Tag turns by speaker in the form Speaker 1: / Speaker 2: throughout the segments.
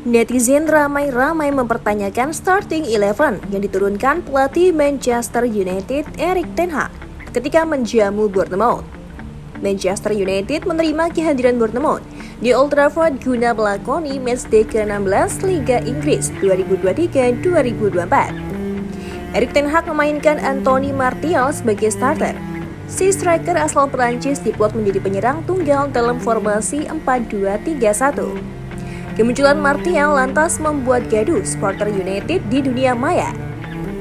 Speaker 1: Netizen ramai-ramai mempertanyakan starting 11 yang diturunkan pelatih Manchester United Erik ten Hag ketika menjamu Bournemouth. Manchester United menerima kehadiran Bournemouth di Old Trafford guna melakoni matchday ke-16 Liga Inggris 2023-2024. Erik ten Hag memainkan Anthony Martial sebagai starter. Si striker asal Perancis diplot menjadi penyerang tunggal dalam formasi 4-2-3-1. Kemunculan Martial lantas membuat gaduh supporter United di dunia maya.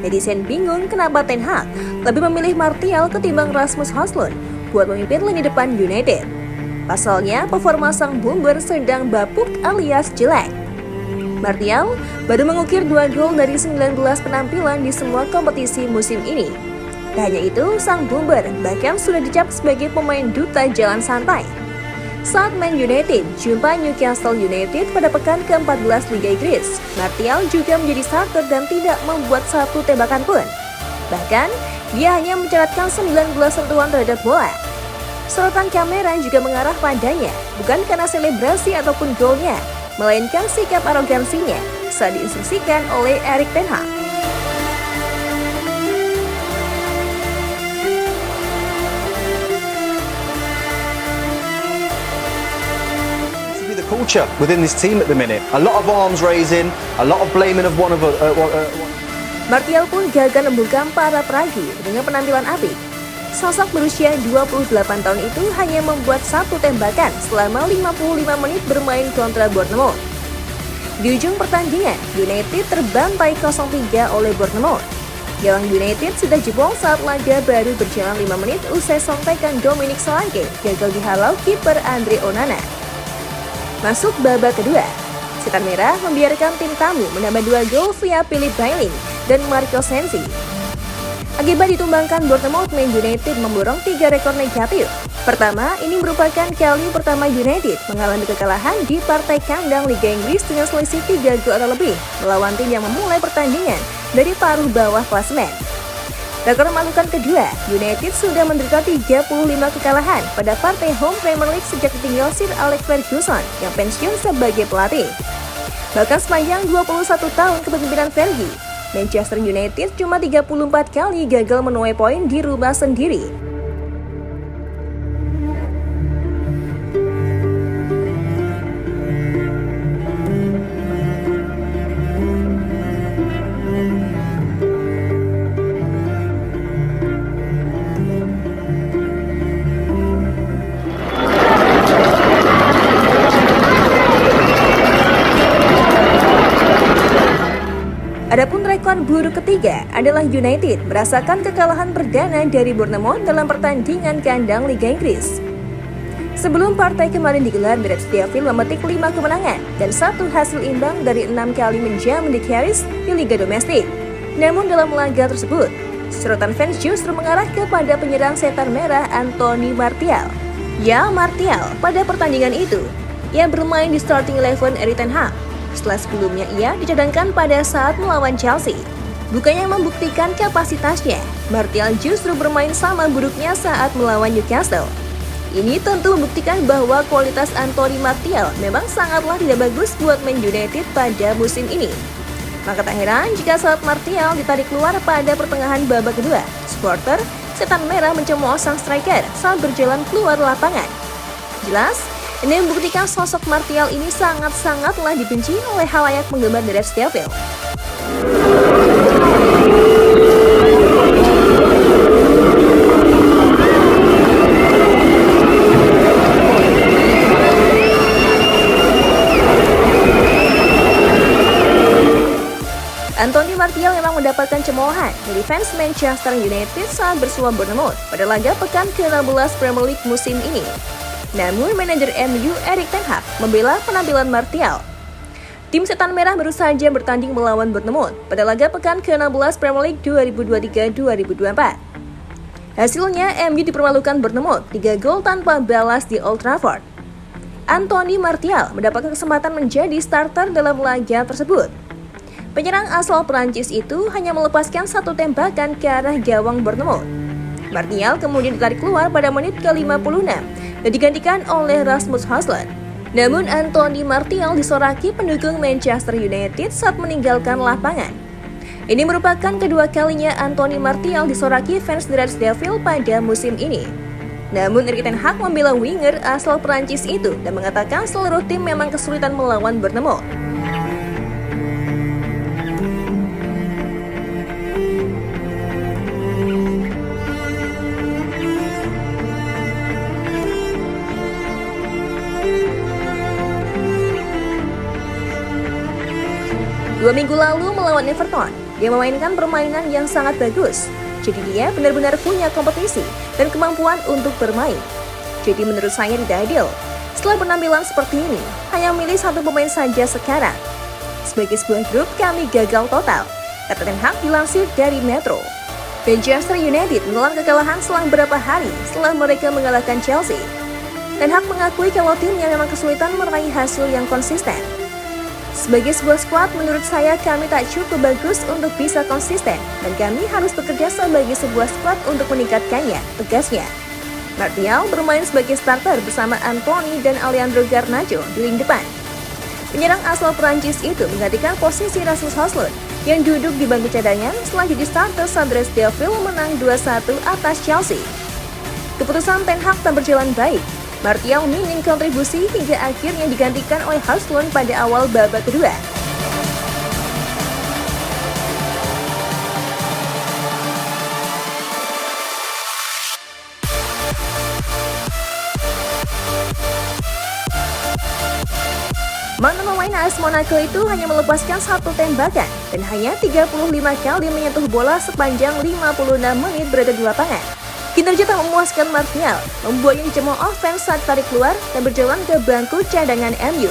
Speaker 1: Netizen bingung kenapa ten Hag lebih memilih Martial ketimbang Rasmus Højlund buat memimpin lini depan United. Pasalnya, performa sang bomber sedang bapuk alias jelek. Martial baru mengukir 2 gol dari 19 penampilan di semua kompetisi musim ini. Tak hanya itu, sang bomber bahkan sudah dicap sebagai pemain duta jalan santai. Saat Man United jumpa Newcastle United pada pekan ke-14 Liga Inggris, Martial juga menjadi starter dan tidak membuat satu tembakan pun. Bahkan, dia hanya mencatatkan 19 sentuhan terhadap bola. Sorotan kamera juga mengarah padanya, bukan karena selebrasi ataupun golnya, melainkan sikap arogansinya saat diinstruksikan oleh Erik ten Hag.
Speaker 2: Culture within this team at the minute. A lot of arms raising, a lot of blaming of one.
Speaker 1: Martial pun gagal membungkam para peragi dengan penampilan apik. Sosok berusia 28 tahun itu hanya membuat satu tembakan selama 55 menit bermain kontra Bournemouth. Di ujung pertandingan, United terbantai 0-3 oleh Bournemouth. Gawang United sudah jebol saat laga baru berjalan 5 menit usai sontekan Dominic Solanke gagal dihalau kiper Andre Onana. Masuk babak kedua, Setan Merah membiarkan tim tamu menambah 2 gol via Philip Billing dan Marco Sensi. Akibat ditumbangkan Bournemouth, Man United memborong 3 rekor negatif. Pertama, ini merupakan kali pertama United mengalami kekalahan di partai kandang Liga Inggris dengan selisih 3 gol atau lebih melawan tim yang memulai pertandingan dari paruh bawah klasemen. Rekor memalukan kedua, United sudah menderita 35 kekalahan pada partai home Premier League sejak ditinggal Sir Alex Ferguson yang pensiun sebagai pelatih. Bahkan sepanjang 21 tahun kepemimpinan Fergie, Manchester United cuma 34 kali gagal menuai poin di rumah sendiri. Adapun rekor buruk ketiga adalah United merasakan kekalahan perdana dari Bournemouth dalam pertandingan kandang Liga Inggris. Sebelum partai kemarin digelar, Gareth Southgate memetik 5 kemenangan dan 1 hasil imbang dari 6 kali menjamu Dick Harris di Liga Domestik. Namun dalam laga tersebut, sorotan fans justru mengarah kepada penyerang Setan Merah Anthony Martial. Ya, Martial pada pertandingan itu, ia bermain di starting 11 Erik ten Hag. Setelah sebelumnya ia dicadangkan pada saat melawan Chelsea. Bukannya membuktikan kapasitasnya, Martial justru bermain sama buruknya saat melawan Newcastle. Ini tentu membuktikan bahwa kualitas Anthony Martial memang sangatlah tidak bagus buat Man United pada musim ini. Maka tak heran jika saat Martial ditarik keluar pada pertengahan babak kedua, supporter Setan Merah mencemooh sang striker saat berjalan keluar lapangan. Jelas, ini membuktikan sosok Martial ini sangat-sangatlah dibenci oleh khalayak penggemar Gareth Southgate. Anthony Martial memang mendapatkan cemoohan dari fans Manchester United saat bersua Bournemouth pada laga pekan ke-16 Premier League musim ini. Namun, manajer MU Erik ten Hag membela penampilan Martial. Tim Setan Merah baru saja bertanding melawan Bournemouth pada laga pekan ke-16 Premier League 2023-2024. Hasilnya, MU dipermalukan Bournemouth 3 gol tanpa balas di Old Trafford. Anthony Martial mendapatkan kesempatan menjadi starter dalam laga tersebut. Penyerang asal Perancis itu hanya melepaskan 1 tembakan ke arah gawang Bournemouth. Martial kemudian ditarik keluar pada menit ke-56 dan digantikan oleh Rasmus Højlund. Namun Anthony Martial disoraki pendukung Manchester United saat meninggalkan lapangan. Ini merupakan kedua kalinya Anthony Martial disoraki fans The Red Devils pada musim ini. Namun Erik ten Hag membela winger asal Prancis itu dan mengatakan seluruh tim memang kesulitan melawan bertemu. Dua minggu lalu melawan Everton, dia memainkan permainan yang sangat bagus. Jadi dia benar-benar punya kompetisi dan kemampuan untuk bermain. Jadi menurut saya tidak adil. Setelah penampilan seperti ini, hanya memilih satu pemain saja sekarang. Sebagai sebuah grup, kami gagal total, kata Ten Hag dilansir dari Metro. Manchester United menelan kekalahan selang beberapa hari setelah mereka mengalahkan Chelsea. Ten Hag mengakui kalau timnya memang kesulitan meraih hasil yang konsisten. Sebagai sebuah skuad, menurut saya kami tak cukup bagus untuk bisa konsisten dan kami harus bekerja sebagai sebuah skuad untuk meningkatkannya, tegasnya. Martial bermain sebagai starter bersama Anthony dan Alejandro Garnacho di lini depan. Penyerang asal Prancis itu menggantikan posisi Rasmus Højlund yang duduk di bangku cadangan setelah jadi starter saat The Red Devils menang 2-1 atas Chelsea. Keputusan Ten Hag tak berjalan baik. Martial minim kontribusi hingga akhirnya digantikan oleh Højlund pada awal babak kedua. Mantan pemain AS Monaco itu hanya melepaskan satu tembakan dan hanya 35 kali menyentuh bola sepanjang 56 menit berada di lapangan. Kinerja tak memuaskan Martial, membuatnya dicemooh fans saat tarik keluar dan berjalan ke bangku cadangan MU.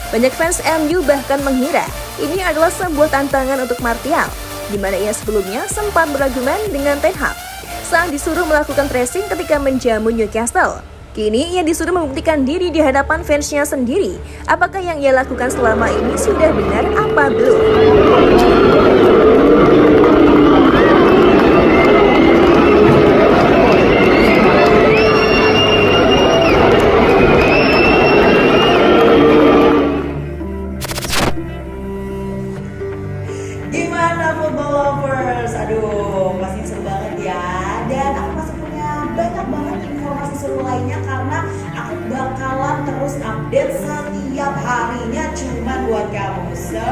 Speaker 1: Banyak fans MU bahkan mengira ini adalah sebuah tantangan untuk Martial, di mana ia sebelumnya sempat berargumen dengan Ten Hag saat disuruh melakukan tracing ketika menjamu Newcastle. Kini ia disuruh membuktikan diri di hadapan fansnya sendiri. Apakah yang ia lakukan selama ini sudah benar apa belum?
Speaker 3: Gimana football lovers? Aduh, pasti seru banget ya. Dan aku masih punya banyak banget informasi seru lainnya karena aku bakalan terus update setiap harinya cuma buat kamu. So,